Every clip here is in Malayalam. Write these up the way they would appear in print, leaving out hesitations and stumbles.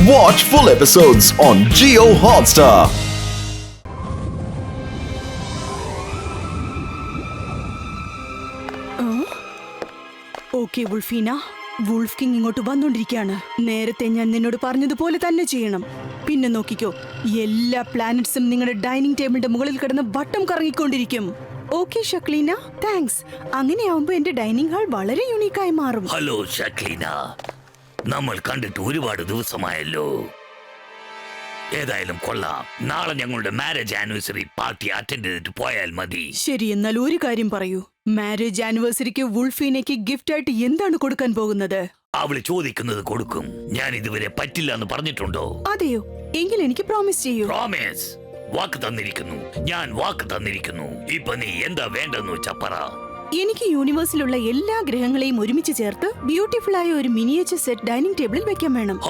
Watch full episodes on Jio Hotstar. Okay Wolfina, wolf king ഇങ്ങോട്ട് വന്നോണ്ടിരിക്കുകയാണ്. നേരത്തെ ഞാൻ നിന്നോട് പറഞ്ഞതുപോലെ തന്നെ ചെയ്യണം. പിന്നെ നോക്കിക്കോ, എല്ലാ പ്ലാനറ്റ്സും നിങ്ങളുടെ ഡൈനിങ് ടേബിളിന്റെ മുകളിൽ കിടന്ന് വട്ടം കറങ്ങിക്കൊണ്ടിരിക്കും. Okay ഷക്ലീന, thanks. അങ്ങനെയാവുമ്പോ എന്റെ ഡൈനിങ് ഹാൾ വളരെ യുണീക്കായി മാറും. ഹലോ ഷക്ലീന, നമ്മൾ കണ്ടിട്ട് ഒരുപാട് ദിവസമായല്ലോ. ഏതായാലും കൊള്ളാം. നാളെ ഞങ്ങളുടെ മാരേജ് ആനിവേഴ്സറി പാർട്ടി അറ്റൻഡ് ചെയ്തിട്ട് പോയാൽ മതി. ശരി, എന്നാൽ ഒരു കാര്യം പറയൂ. മാരേജ് ആനിവേഴ്സറിക്ക് വുൾഫീനയ്ക്ക് ഗിഫ്റ്റ് ആയിട്ട് എന്താണ് കൊടുക്കാൻ പോകുന്നത്? അവള് ചോദിക്കുന്നത് കൊടുക്കും. ഞാൻ ഇതുവരെ പറ്റില്ല എന്ന് പറഞ്ഞിട്ടുണ്ടോ? അതെയോ? എങ്കിൽ എനിക്ക് പ്രോമിസ് ചെയ്യൂ. പ്രോമിസ്. വാക്ക് തന്നിരിക്കുന്നു. ഞാൻ വാക്ക് തന്നിരിക്കുന്നു. ഇപ്പൊ നീ എന്താ വേണ്ടെന്ന് വെച്ചാ പറ. എനിക്ക് യൂണിവേഴ്സിലുള്ള എല്ലാ ഗ്രഹങ്ങളെയും ഒരുമിച്ച് ചേർത്ത് ബ്യൂട്ടിഫുൾ ആയ ഒരു മിനിയേച്ചർ സെറ്റ് ഡൈനിങ് ടേബിളിൽ വെക്കാൻ വേണം.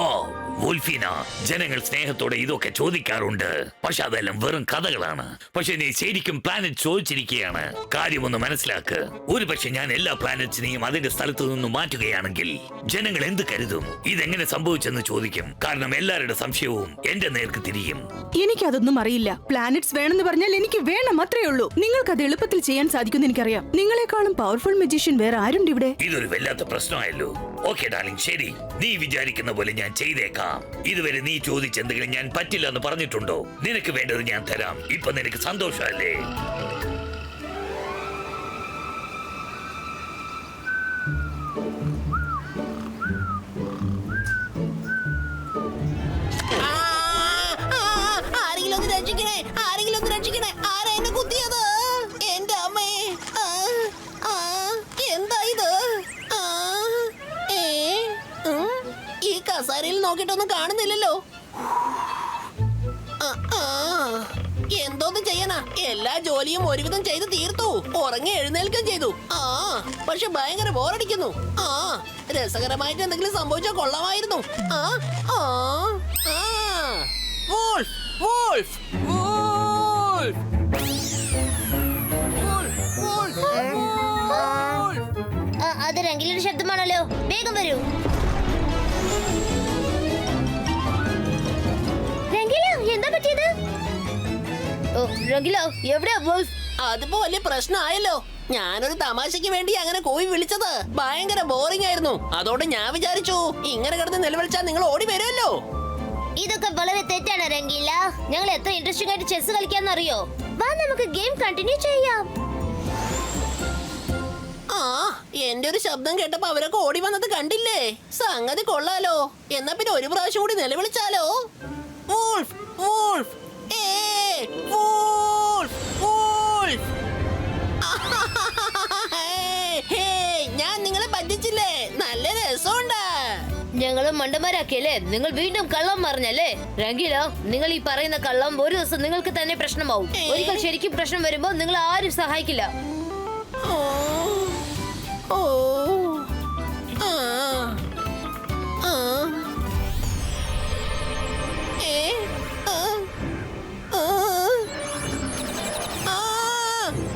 വുൾഫീന, ജനങ്ങൾ സ്നേഹത്തോടെ ഇതൊക്കെ ചോദിക്കാറുണ്ട്. പക്ഷെ അതെല്ലാം വെറും കഥകളാണ്. പക്ഷെ നീ ശരിക്കും പ്ലാനറ്റ് ചോദിച്ചിരിക്കുകയാണ്. കാര്യമൊന്ന് മനസ്സിലാക്ക്. ഒരു പക്ഷെ ഞാൻ എല്ലാ പ്ലാനറ്റ്സിനെയും അതിന്റെ സ്ഥലത്തു നിന്നും മാറ്റുകയാണെങ്കിൽ ജനങ്ങൾ എന്ത് കരുതും? ഇതെങ്ങനെ സംഭവിച്ചെന്ന് ചോദിക്കും. കാരണം എല്ലാവരുടെ സംശയവും എന്റെ നേർക്ക് തിരിയും. എനിക്കതൊന്നും അറിയില്ല. പ്ലാനറ്റ്സ് വേണമെന്ന് പറഞ്ഞാൽ എനിക്ക് വേണം, അത്രേ ഉള്ളൂ. നിങ്ങൾക്ക് അത് എളുപ്പത്തിൽ ചെയ്യാൻ സാധിക്കുമെന്ന് എനിക്കറിയാം. നിങ്ങളെക്കാളും പവർഫുൾ മജീഷ്യൻ വേറെ ആരുണ്ട് ഇവിടെ? ഇതൊരു വല്ലാത്ത പ്രശ്നമായല്ലോ. ഓക്കെ ഡാർലിംഗ്, ശരി, നീ വിചാരിക്കുന്ന പോലെ ഞാൻ ചെയ്തേക്കാം. ഇതുവരെ നീ ചോദിച്ചെന്തെങ്കിലും ഞാൻ പറ്റില്ല എന്ന് പറഞ്ഞിട്ടുണ്ടോ? നിനക്ക് വേണ്ടത് ഞാൻ തരാം. ഇപ്പൊ നിനക്ക് സന്തോഷമല്ലേ? കസാരയിൽ നോക്കിട്ടൊന്നും കാണുന്നില്ലല്ലോ. എന്തോന്ന് ചെയ്യാനാ? എല്ലാ ജോലിയും ഒരുവിധം ചെയ്ത് തീർത്തു. ഉറങ്ങി എഴുന്നേൽക്കുകയും ചെയ്തു. പക്ഷെ ഭയങ്കര ബോറടിക്കുന്നു. രസകരമായിട്ട് എന്തെങ്കിലും സംഭവിച്ചാൽ കൊള്ളാമായിരുന്നു. Wolf, wolf, wolf. അത് രംഗിലിന്റെ ശബ്ദമാണല്ലോ. വേഗം വരൂ. എന്താ പറ്റിയത്? എവിടെയാ വോൾഫ്? അതിപ്പോ വലിയ പ്രശ്നമായല്ലോ. ഞാനൊരു തമാശക്ക് വേണ്ടി അങ്ങനെ കോഴി വിളിച്ചത്. ഭയങ്കര ബോറിംഗ് ആയിരുന്നു. അതോടെ ഞാൻ വിചാരിച്ചു ഇങ്ങനെ കിടന്ന് നിലവിളിച്ചാൽ നിങ്ങൾ ഓടി വരുമല്ലോ. ഇതൊക്കെ വളരെ തെറ്റാണ് രംഗീല. ഞങ്ങൾ എത്ര ഇൻട്രസ്റ്റിംഗ് ആയിട്ട് ചെസ് കളിക്കാന്നറിയോ? വാ, നമുക്ക് ഗെയിം കണ്ടിന്യൂ ചെയ്യാം. എന്റെ ഒരു ശബ്ദം കേട്ടപ്പോ അവരൊക്കെ ഓടി വന്നത് കണ്ടില്ലേ? സംഗതി കൊള്ളാലോ. എന്നാ പിന്നെ ഒരു പ്രാവശ്യം കൂടി നിലവിളിച്ചാലോ? Wolf, wolf, wolf, wolf. ഞാൻ നിങ്ങളെ പറ്റിച്ചില്ലേ? നല്ല രസമുണ്ട്. ഞങ്ങള് മണ്ടന്മാരാക്കിയല്ലേ? നിങ്ങൾ വീണ്ടും കള്ളം പറഞ്ഞല്ലേ? രംഗീല, നിങ്ങൾ ഈ പറയുന്ന കള്ളം ഒരു ദിവസം നിങ്ങൾക്ക് തന്നെ പ്രശ്നമാവും. ഒരിക്കൽ ശരിക്കും പ്രശ്നം വരുമ്പോ നിങ്ങൾ ആരും സഹായിക്കില്ല.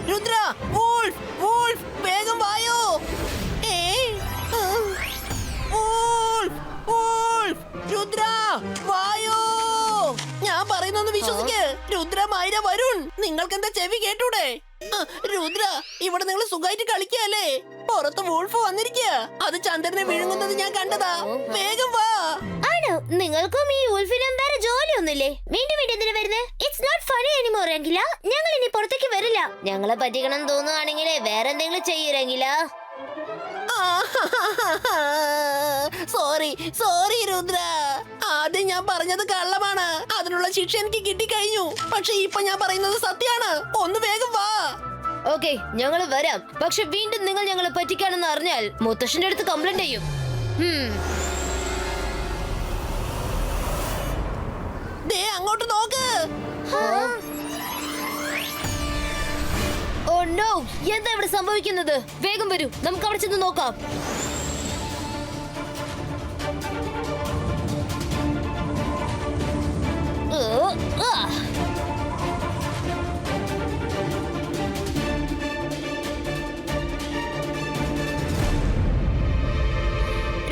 രുദ്ര, വോൾഫ്, വോൾഫ്, വേഗം വായോ. വോൾഫ്, വോൾഫ്, രുദ്ര, വായോ. ഞാൻ പറയുന്നൊന്ന് വിശ്വസിക്ക്. രുദ്ര, മൈര, വരുൺ, നിങ്ങൾക്ക് എന്താ ചെവി കേട്ടൂടെ? രുദ്ര, ഇവിടെ നിങ്ങൾ സുഖമായിട്ട് കളിക്കല്ലേ? പുറത്ത് വോൾഫ് വന്നിരിക്കുക. അത് ചന്ദ്രനെ വിഴുങ്ങുന്നത് ഞാൻ കണ്ടതാ. വേഗം വാ. ആണോ? നിങ്ങൾക്കും ഈ വോൾഫിനും വേറെ ജോലിയൊന്നുമില്ലേ? വീണ്ടും വീണ്ടും എന്തിനാ വരുന്നത്? It's not funny anymore Rangeela. ഞങ്ങൾ ഇനി പുറത്തേക്ക് വരില്ല. ഞങ്ങളെ പറ്റിക്കണം തോന്നുവാണെങ്കിലേ വേറെ എന്തെങ്കിലും ചെയ്യൂ രംഗീല. Sorry, sorry Rudra. ആദ്യം ഞാൻ പറഞ്ഞത് കള്ളമാണ്. അതിനുള്ള ശിക്ഷ എനിക്ക് കിട്ടിക്കഴിഞ്ഞു. പക്ഷെ ഇപ്പൊ ഞാൻ പറയുന്നത് സത്യമാണ്. ഒന്ന് വേഗം വാ. ഓക്കെ, ഞങ്ങൾ വരാം. പക്ഷെ വീണ്ടും നിങ്ങൾ ഞങ്ങളെ പറ്റിക്കാണെന്ന് അറിഞ്ഞാൽ മുത്തശ്ശന്റെ അടുത്ത് കംപ്ലൈന്റ് ചെയ്യും. ദേ അങ്ങോട്ട് നോക്ക്. ഓ നോ, എന്താ ഇവിടെ സംഭവിക്കുന്നത്? വേഗം വരൂ, നമുക്ക് അവിടെ ചെന്ന് നോക്കാം.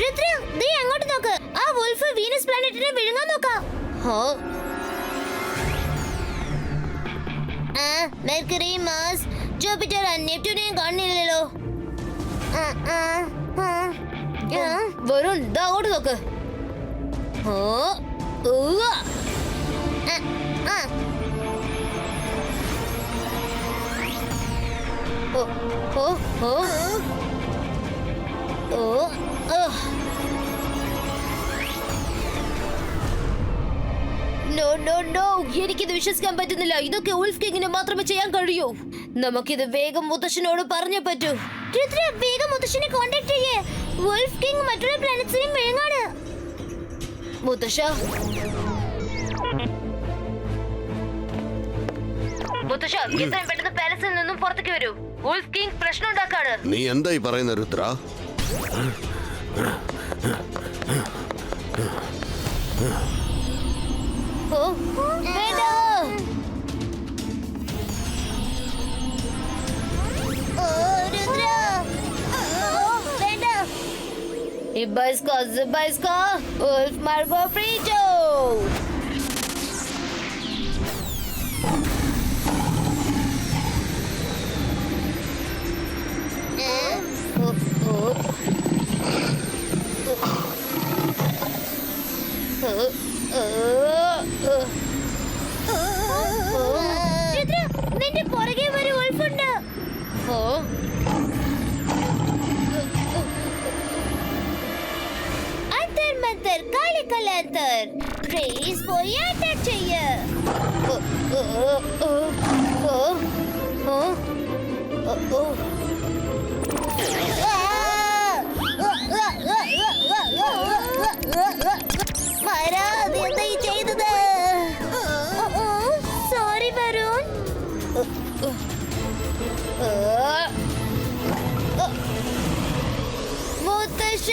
രുദ്ര, ദേ അങ്ങോട്ട് നോക്ക്. ആ വോൾഫ് വീനസ് പ്ലാനറ്റിനെ വിഴുങ്ങാൻ നോക്കാം. മെർക്കുറി, മാർസ്, ജൂപ്പിറ്റർ, നെപ്റ്റ്യൂനെയും കാണില്ലല്ലോ. വരുൺ, ദാ അങ്ങോട്ട് നോക്ക്. എനിക്കിത് വിശ്വസിക്കാൻ പറ്റുന്നില്ല. ഇതൊക്കെ ഉൾഫ് കിങ്ങിന് മാത്രമേ ചെയ്യാൻ കഴിയൂ. നമുക്കിത് വേഗം മുത്തശ്ശനോട് പറഞ്ഞേ പറ്റൂ. രുദ്ര, വേഗം മുത്തശ്ശനെ കോൺടാക്ട് ചെയ്യേ. ഉൾഫ് കിങ് മറ്റുള്ള പ്ലാനറ്റ്സിനെയും വിഴുങ്ങാണ്. മുത്തശ്ശ, മുത്തശ്ശ, എത്രയും പെട്ടെന്ന് പാലസിൽ നിന്നും പുറത്തേക്ക് വരൂ. ഉൾഫ് കിങ് പ്രശ്നം ഉണ്ടാക്കാണ്. നീ എന്തായി പറയുന്ന രുദ്ര? വേണ്ട. രുദ്ര, വേണ്ട. Ibaiska, Wolf Margot Frito. Rudra, നിന്റെ പുറകെ ഒരു വോൾഫുണ്ട്. അന്തർ മന്തർ കാളിക്കലാന്തർ റേസ് പോയി അറ്റാക്ക് ചെയ്യ. സോറി വരുൺ. മുത്തശ്ശ,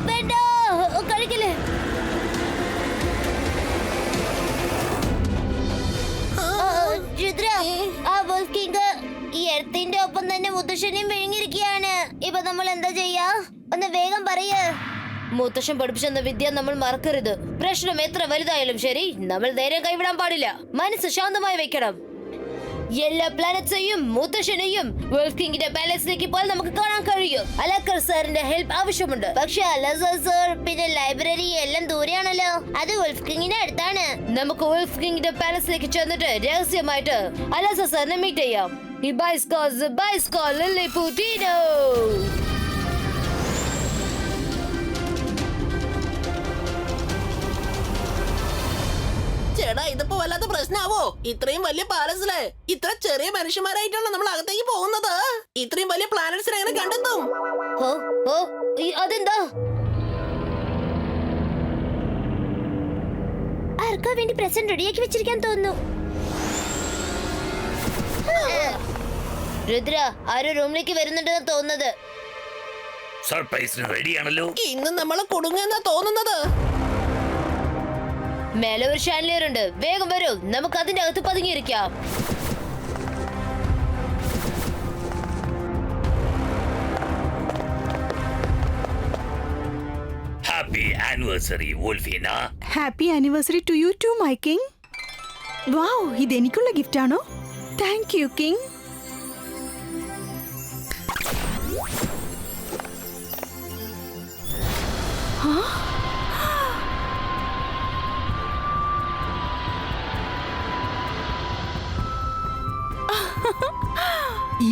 വേണ്ട, കഴിക്കില്ലേ. രുദ്ര, ആ വോൾഫ് കിങ് ഈ എർത്തിന്റെ ഒപ്പം തന്നെ മുത്തശ്ശനെയും വിഴുങ്ങിയിരിക്കുകയാണ്. ഇപ്പൊ നമ്മൾ എന്താ ചെയ്യാ? ഒന്ന് വേഗം പറയ്. മുത്തശ്ശൻ പഠിപ്പിച്ചെന്ന വിദ്യ നമ്മൾ മറക്കരുത്. പ്രശ്നം എത്ര വലുതായാലും ശരി, നമ്മൾ ധൈര്യം കൈവിടാൻ പാടില്ല. മനസ്സ് ശാന്തമായി വെക്കണം. എല്ലാ പ്ലാനറ്റ്സെയും മുത്തശ്ശനെയും വോൾഫ് കിങ്ങിന്റെ പാലസിലേക്ക് പോയാൽ നമുക്ക് കാണാൻ കഴിയും. അലക്കർ സാറിന്റെ ഹെൽപ്പ് ആവശ്യമുണ്ട്. പക്ഷെ അലസർ സാർ പിന്നെ ലൈബ്രറി എല്ലാം ദൂരെയാണല്ലോ. അത് വോൾഫ് കിങ്ങിന്റെ അടുത്താണ്. നമുക്ക് വോൾഫ് കിങ്ങിന്റെ പാലസിലേക്ക് ചെന്നിട്ട് രഹസ്യമായിട്ട് അലസർ സാറിനെ മീറ്റ് ചെയ്യാം. Ibaiska Lilliputino. ചേട്ടാ, ഇതിപ്പോ വല്ലാത്ത പ്രശ്നാവോ? ഇത്രയും വലിയ പാലസില് ഇത്ര ചെറിയ മനുഷ്യന്മാരായിട്ടാണ് നമ്മൾ അകത്തേക്ക് പോകുന്നത്. ഇത്രയും വലിയ പ്ലാനറ്റ്സിനെ എങ്ങനെ കണ്ടെത്തും? അതെന്താ? ആർക്കോ വേണ്ടി പ്രസന്റ് റെഡിയാക്കി വെച്ചിരിക്കാൻ തോന്നുന്നു. രുദ്ര, ആരോ റൂമിലേക്ക് വരുന്നുണ്ടെന്ന് തോന്നുന്നത്. സർപ്രൈസിന് റെഡിയാണല്ലോ. ഇന്ന് നമ്മള് കുടുങ്ങുന്ന തോന്നുന്നത്. മേലെ ഒരു ഷാൻലിയർ ഉണ്ട്. വേഗം വരൂ, നമുക്ക് അതിന്റെ അകത്ത് പതുങ്ങിയിരിക്കാം. Happy anniversary Wolfina. Happy anniversary to you to my king. Wow, ഇത് എനിക്കുള്ള ഗിഫ്റ്റ് ആണോ? Thank you king.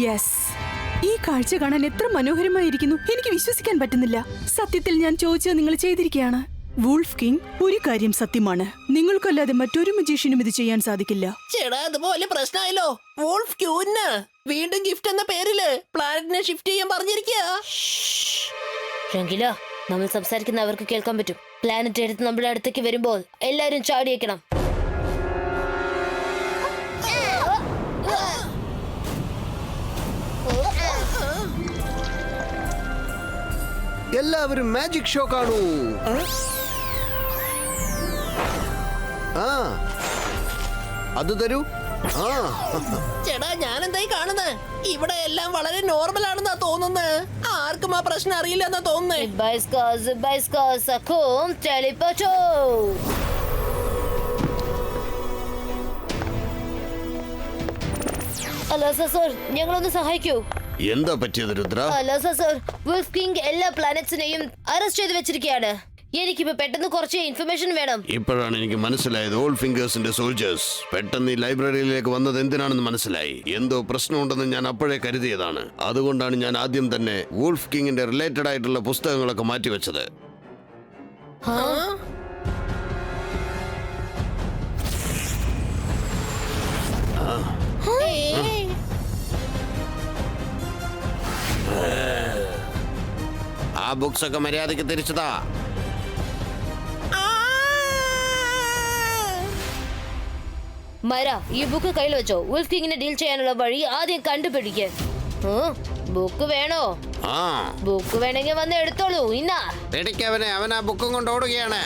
യെസ്, ഈ കാഴ്ച കാണാൻ എത്ര മനോഹരമായിരിക്കുന്നു. എനിക്ക് വിശ്വസിക്കാൻ പറ്റുന്നില്ല. സത്യത്തിൽ ഞാൻ ചോദിച്ചത് നിങ്ങൾ ചെയ്തിരിക്കുകയാണ്. വൂൾഫ് കിങ്, ഒരു കാര്യം സത്യമാണ്, നിങ്ങൾക്കല്ലാതെ മറ്റൊരു മജീഷ്യനും ഇത് ചെയ്യാൻ സാധിക്കില്ല. ചേട്ടാ, അതുപോലെ പ്രശ്നമായല്ലോ. വോൾഫ് ക്യൂന് വീണ്ടും ഗിഫ്റ്റ് എന്ന പേരില് പ്ലാനറ്റിനെ ഷിഫ്റ്റ് ചെയ്യാൻ പറഞ്ഞിരിക്കുക. രംഗില, നമ്മൾ സംസാരിക്കുന്ന അവർക്ക് കേൾക്കാൻ പറ്റും. പ്ലാനറ്റ് എടുത്ത് നമ്മുടെ അടുത്തേക്ക് വരുമ്പോൾ എല്ലാരും ചാടിയേക്കണം. എല്ലാവരും മാജിക് ഷോ കാണൂ. അത് തരൂ. ചേട്ടാ, ഞാൻ എന്തായി കാണുന്നത്? ഇവിടെ എല്ലാം വളരെ നോർമൽ ആണെന്നാ തോന്നുന്നത്. ആർക്കും ആ പ്രശ്നം അറിയില്ലെന്നാ തോന്നുന്നേ. Zibajska, Sakum, Telepacho. അല്ല സർ, ഞങ്ങളൊന്ന് സഹായിക്കൂ. എന്താ പറ്റിയത് രുദ്ര? അല്ല സർ, വുൾഫ് കിങ് എല്ലാ പ്ലാനറ്റ്സിനെയും അറസ്റ്റ് ചെയ്ത് വെച്ചിരിക്കുകയാണ്. എനിക്കിപ്പോ പെട്ടെന്ന് കുറച്ച് ഇൻഫർമേഷൻ വേണം. ഇപ്പോഴാണ് എനിക്ക് മനസ്സിലായത് ഓൾ ഫിംഗേഴ്സിന്റെ സോൾജേഴ്സ് പെട്ടെന്ന് ഈ ലൈബ്രറിയിലേക്ക് വന്നത് എന്തിനാണെന്ന് മനസ്സിലായി. എന്തോ പ്രശ്നമുണ്ടെന്ന് ഞാൻ അപ്പോഴേ കരുതിയതാണ്. അതുകൊണ്ടാണ് ഞാൻ ആദ്യം തന്നെ വൂൾഫ് കിങ്ങിന്റെ റിലേറ്റഡ് ആയിട്ടുള്ള പുസ്തകങ്ങളൊക്കെ മാറ്റിവെച്ചത്. ആ ബുക്സ് ഒക്കെ മര്യാദയ്ക്ക് തിരിച്ചതാ. മര, ഈ ബുക്ക് കയ്യിൽ വെച്ചോ. വുൾഫ് കിങ്ങിനെ ഡീൽ ചെയ്യാനുള്ള വഴി ആദ്യം കണ്ടുപിടിക്ക്. ബുക്ക് വേണോ? ബുക്ക് വേണമെങ്കിൽ വന്ന് എടുത്തോളൂ. ഇന്നാ പേടിക്കവനെ, അവൻ ആ ബുക്കും കൊണ്ട് ഓടുകയാണ്.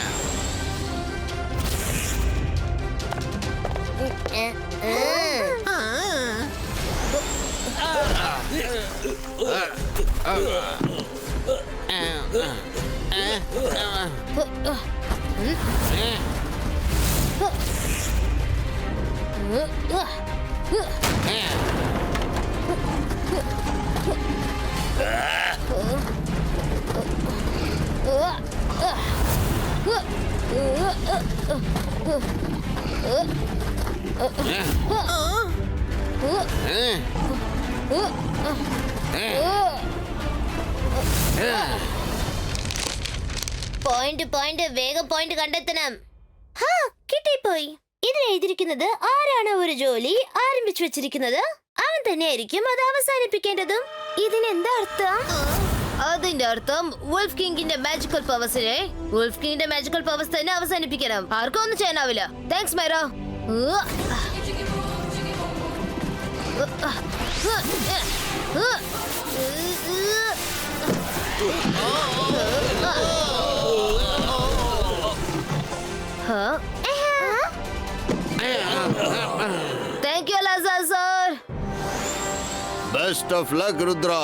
പോയിന്റ് വേഗം പോയിന്റ് കണ്ടെത്തണം. കിട്ടിപ്പോയി. ഇതിൽ എഴുതിയിരിക്കുന്നത് ആരാണ് ഒരു ജോലി ആരംഭിച്ചു വെച്ചിരിക്കുന്നത് അവൻ തന്നെയായിരിക്കും അത് അവസാനിപ്പിക്കേണ്ടതും. ഇതിനെന്താ അർത്ഥം? അതിന്റെ അർത്ഥം വുൾഫ് കിങ്ങിന്റെ മാജിക്കൽ പവേഴ്സ് തന്നെ അവസാനിപ്പിക്കണം. ആർക്കും ഒന്നും ചെയ്യാനാവില്ല. Thanks Myra. Thank you, Lazar sir. Best of luck, Rudra.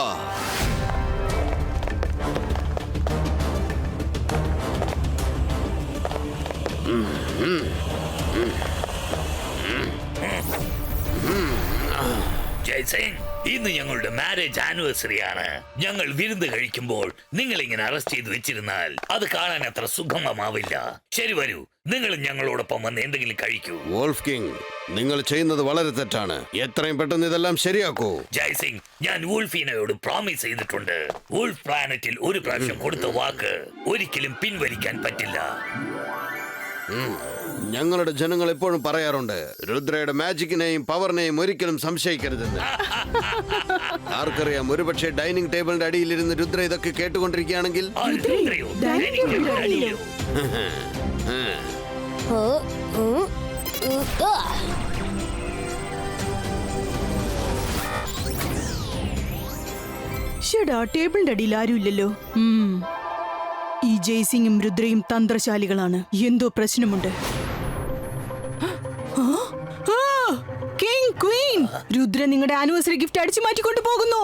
Jaisingh, ഇന്ന് ഞങ്ങളുടെ മാരേജ് ആനിവേഴ്സറി ആണ്. ഞങ്ങൾ വിരുന്ന് കഴിക്കുമ്പോൾ നിങ്ങൾ ഇങ്ങനെ അറസ്റ്റ് ചെയ്ത് വെച്ചിരുന്നാൽ അത് കാണാൻ അത്ര സുഗമമാവില്ല. ശരി, വരൂ, നിങ്ങളും ഞങ്ങളോടൊപ്പം വന്ന് എന്തെങ്കിലും കഴിക്കൂ. വോൾഫ് കിങ്, നിങ്ങൾ ചെയ്യുന്നത് വളരെ തെറ്റാണ്. എത്രയും പെട്ടെന്ന് ഇതെല്ലാം ശരിയാക്കൂ. ജയ്സിംഗ്, ഞാൻ വൂൾഫീനയോട് പ്രോമിസ് ചെയ്തിട്ടുണ്ട്. വൂൾഫ് പ്ലാനറ്റിൽ ഒരു പ്രാവശ്യം കൊടുത്ത വാക്ക് ഒരിക്കലും പിൻവലിക്കാൻ പറ്റില്ല. ഞങ്ങളുടെ ജനങ്ങൾ എപ്പോഴും പറയാറുണ്ട്, രുദ്രയുടെ മാജിക്കിനെയും പവറിനെയും ഒരിക്കലും സംശയിക്കരുതെന്ന്. ആർക്കറിയാം, ഒരുപക്ഷെ ഡൈനിങ് ടേബിളിന്റെ അടിയിലിരുന്ന് രുദ്ര ഇതൊക്കെ കേട്ടുകൊണ്ടിരിക്കുകയാണെങ്കിൽ. ഷടാ, ടേബിളിന്റെ അടിയിൽ ആരുമില്ലല്ലോ. ഈ ജയ്സിംഗും രുദ്രയും തന്ത്രശാലികളാണ്. എന്തോ പ്രശ്നമുണ്ട്. കിങ്, ക്വീൻ, രുദ്ര നിങ്ങളുടെ ആനിവേഴ്സറി ഗിഫ്റ്റ് അടിച്ചു മാറ്റിക്കൊണ്ട് പോകുന്നു.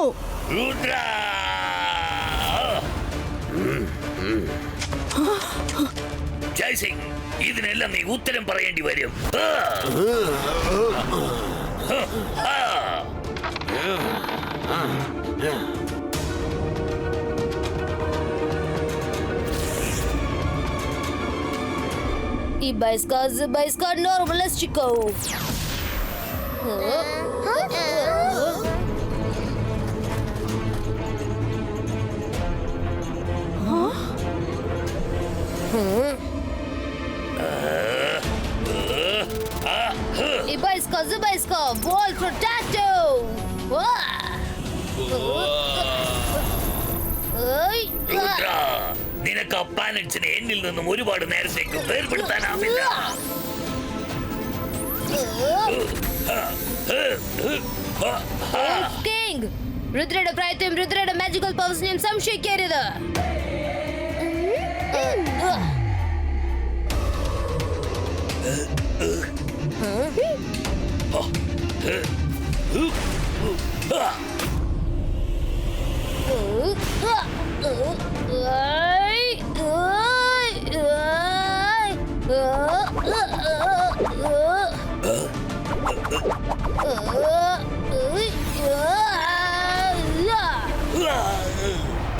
ജയ്സിംഗ്, ഇതിനെല്ലാം നീ ഉത്തരം പറയേണ്ടി വരും. Zibajska, Normalistiko. Zibajska, Ball Protecto. നിനക്ക് ആ പ്ലാനറ്റ്സിനെ എന്നിൽ നിന്നും ഒരുപാട് നേരത്തേക്ക് വേർപെടുത്താനാവില്ല. King, രുദ്രയുടെ പ്രായത്തെയും രുദ്രയുടെ magical പവേഴ്സിനെയും സംശയിക്കരുത്.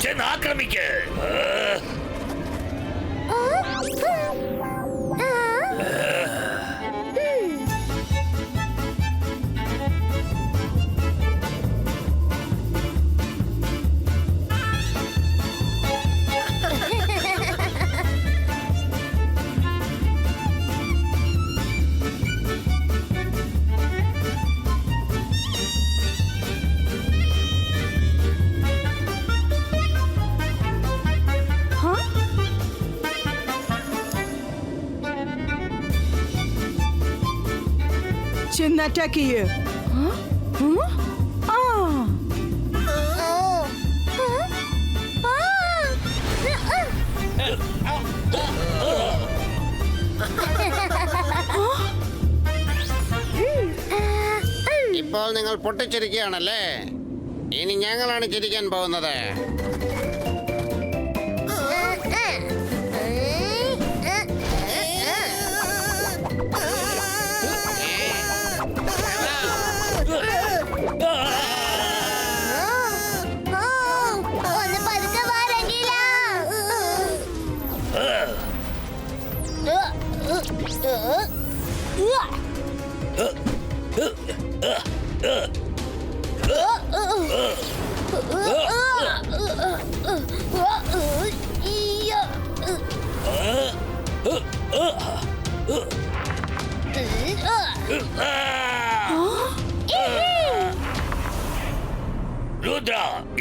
ചെന്ന് ആക്രമിക്ക്. ചെന്ന് അറ്റാക്ക് ചെയ്യ്. ആ ഇപ്പോൾ നിങ്ങൾ പൊട്ടിച്ചിരിക്കുകയാണല്ലേ, ഇനി ഞങ്ങളാണ് ചിരിക്കാൻ പോകുന്നത്. ഒന്ന് പതുക്കെ വാ, രംഗീല. രുദ്ര,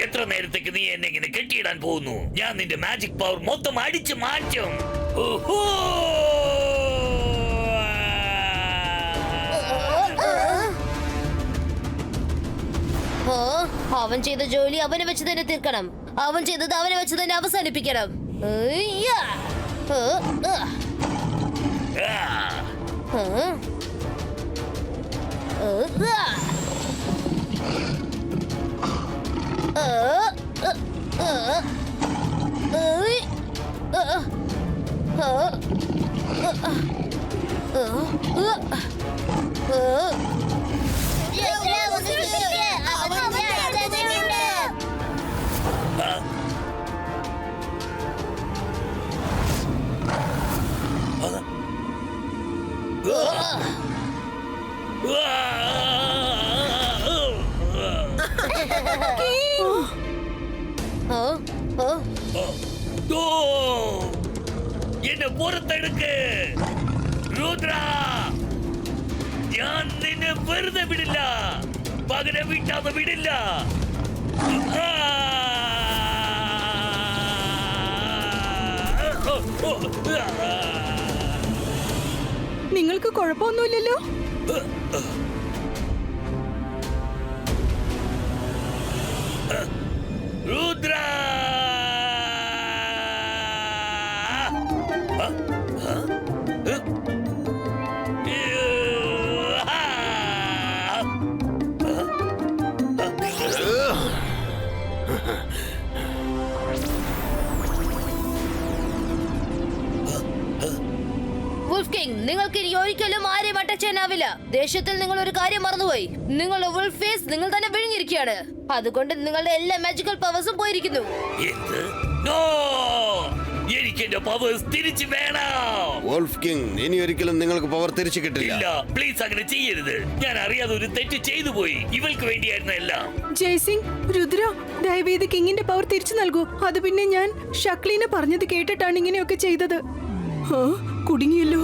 എത്ര നേരത്തേക്ക് നീ എന്നെ ഇങ്ങനെ കെട്ടിയിടാൻ പോകുന്നു? ഞാൻ നിന്റെ മാജിക് പവർ മൊത്തം അടിച്ചു മാറ്റും. ഓഹോ! അവൻ ചെയ്ത ജോലി അവനെ വെച്ച് തന്നെ തീർക്കണം. അവൻ ചെയ്തത് അവനെ വെച്ച് തന്നെ അവസാനിപ്പിക്കണം. എന്നെ പുറത്തെടുക്ക് രുദ്ര. ഞാൻ നിന്നെ വെറുതെ വിടില്ല, പകരം വിട്ടാതെ വിടില്ല. നിങ്ങൾക്ക് കുഴപ്പമൊന്നുമില്ലല്ലോ? രുദ്ര, വുൾഫ്, നിങ്ങൾക്ക് ഇനി ഒരിക്കലും ആരെയും അറ്റാച്ച് ചെയ്യാനാവില്ല. ദേഷ്യത്തിൽ നിങ്ങൾ ഒരു കാര്യം മറന്നുപോയി. നിങ്ങളുടെ വുൾഫ് ഫേസ് നിങ്ങൾ തന്നെ വിഴുങ്ങിയിരിക്കുകയാണ്. അതുകൊണ്ട് നിങ്ങളുടെ എല്ലാ മാജിക്കൽ പവേഴ്സും പോയിരിക്കുന്നു. എന്ത്? നോ! എനിക്ക് എന്റെ പവേഴ്സ് തിരിച്ചു വേണം. വോൾഫ് കിങ്, ഇനി ഒരിക്കലും നിങ്ങൾക്ക് പവർ തിരിച്ചു കിട്ടില്ല. ഇല്ല, പ്ലീസ് അങ്ങനെ ചെയ്യരുത്. ഞാൻ അറിയാതെ ഒരു തെറ്റ് ചെയ്തു പോയി. ഇവൾക്ക് വേണ്ടിയായിരുന്നു എല്ലാം. ജയ്സിംഗ്, രുദ്ര, ദയവേത് കിങ്ങിന്റെ പവർ തിരിച്ചു നൽകൂ. അത് പിന്നെ ഞാൻ ഷക്ലീനെ പറഞ്ഞത് കേട്ടിട്ടാണ് ഇങ്ങനെയൊക്കെ ചെയ്തത്. കുടുങ്ങിയല്ലോ.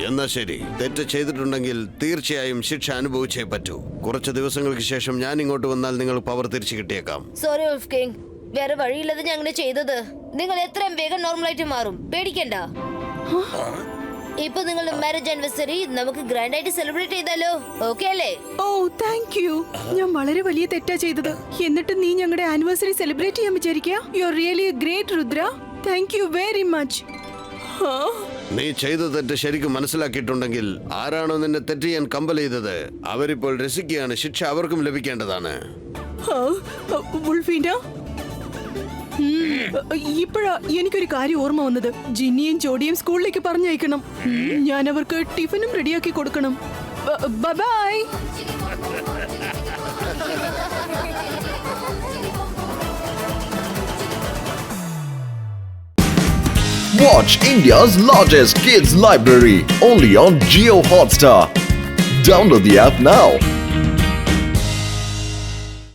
എന്നാ ശരി, തെറ്റ് ചെയ്തിട്ടുണ്ടെങ്കിൽ തീർച്ചയായും ശിക്ഷ അനുഭവിച്ചേ പറ്റൂ. കുറച്ച് ദിവസങ്ങൾക്ക് ശേഷം ഞാൻ ഇങ്ങോട്ട് വന്നാൽ നിങ്ങൾ പവർ തിരിച്ചു കിട്ടിയേക്കാം. സോറി വുൾഫ് കിങ്, വേറെ വഴിയില്ലാതെ ഞാൻ അങ്ങനെ ചെയ്തത്. നിങ്ങൾ എത്രയും വേഗം നോർമലായിട്ട് മാറും, പേടിക്കണ്ട. ഇപ്പൊ നിങ്ങളുടെ മാരേജ് ആനിവേഴ്സറി നമുക്ക് ഗ്രാൻഡ് ആയിട്ട് സെലിബ്രേറ്റ് ചെയ്താലോ? ഓക്കെ അല്ലേ? ഓ, താങ്ക് യു. ഞാൻ വളരെ വലിയ തെറ്റാ ചെയ്തത്. എന്നിട്ട് നീ ഞങ്ങളുടെ ആനിവേഴ്സറി സെലിബ്രേറ്റ് ചെയ്യാൻ വിചാരിക്കുക? You are really great Rudra. Thank you very much. നീ ചെയ്ത തെറ്റ് ശരിക്കും മനസ്സിലാക്കിയിട്ടുണ്ടെങ്കിൽ ആരാണോ നിന്നെ തെറ്റ് ചെയ്യാൻ കമ്പൽ ചെയ്തത് അവരിപ്പോൾ രസിക്കുകയാണ്. ശിക്ഷ അവർക്കും ലഭിക്കേണ്ടതാണ്. വുൾഫീന ഇപ്പോഴാ എനിക്കൊരു കാര്യം ഓർമ്മ വന്നത്. ജിന്നിയും ജോഡിയും സ്കൂളിലേക്ക് പറഞ്ഞയക്കണം. ഞാൻ അവർക്ക് ടിഫിനും റെഡിയാക്കി കൊടുക്കണം. By. Watch India's largest kids library only on Jio Hotstar. Download the app now.